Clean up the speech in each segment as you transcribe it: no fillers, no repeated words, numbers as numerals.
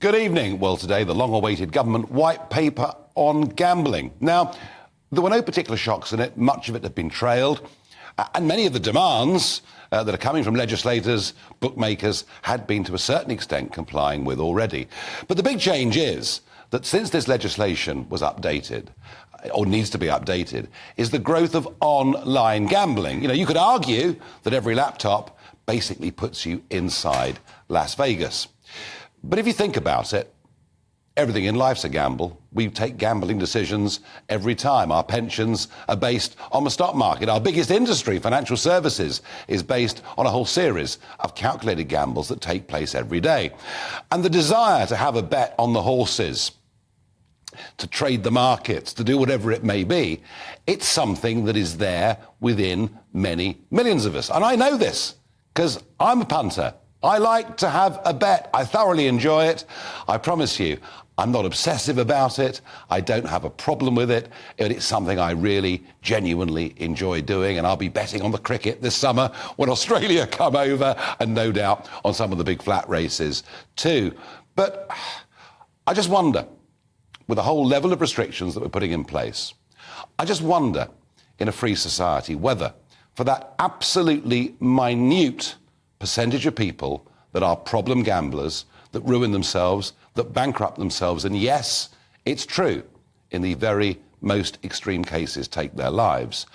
Good evening. Well, today, the long-awaited government white paper on gambling. Now, there were no particular shocks in it. Much of it had been trailed. And many of the demands that are coming from legislators, bookmakers, had been to a certain extent complying with already. But the big change is that since this legislation was updated, or needs to be updated, is the growth of online gambling. You know, you could argue that every laptop basically puts you inside Las Vegas. But if you think about it, everything in life's a gamble. We take gambling decisions every time. Our pensions are based on the stock market. Our biggest industry, financial services, is based on a whole series of calculated gambles that take place every day. And the desire to have a bet on the horses, to trade the markets, to do whatever it may be, it's something that is there within many millions of us. And I know this because I'm a punter. I like to have a bet. I thoroughly enjoy it. I promise you, I'm not obsessive about it. I don't have a problem with it. It's something I really, genuinely enjoy doing. And I'll be betting on the cricket this summer when Australia come over, and no doubt on some of the big flat races too. But I just wonder, with the whole level of restrictions that we're putting in place, I just wonder, in a free society, whether for that absolutely minute percentage of people that are problem gamblers, that ruin themselves, that bankrupt themselves, and yes, it's true, in the very most extreme cases, take their lives.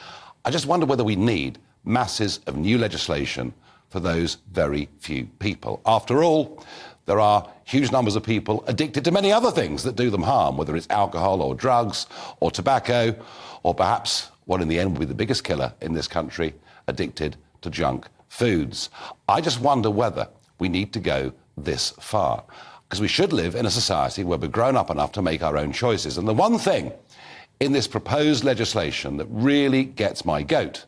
I just wonder whether we need masses of new legislation for those very few people. After all, there are huge numbers of people addicted to many other things that do them harm, whether it's alcohol or drugs or tobacco, or perhaps what in the end will be the biggest killer in this country, addicted to junk foods. I just wonder whether we need to go this far, because we should live in a society where we're grown up enough to make our own choices. And the one thing in this proposed legislation that really gets my goat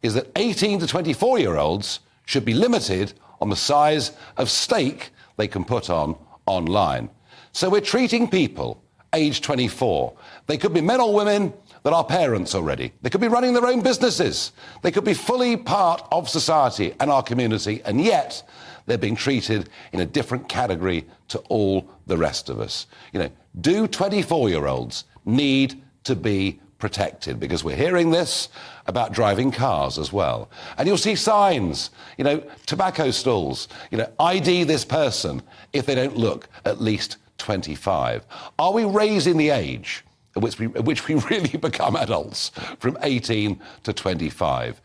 is that 18 to 24-year-olds should be limited on the size of stake they can put on online. So we're treating people aged 24. They could be men or women that are parents already. They could be running their own businesses. They could be fully part of society and our community, and yet they're being treated in a different category to all the rest of us. You know, do 24-year-olds need to be protected? Because we're hearing this about driving cars as well. And you'll see signs, you know, tobacco stalls, you know, ID this person if they don't look at least 25. Are we raising the age at which we really become adults from 18 to 25?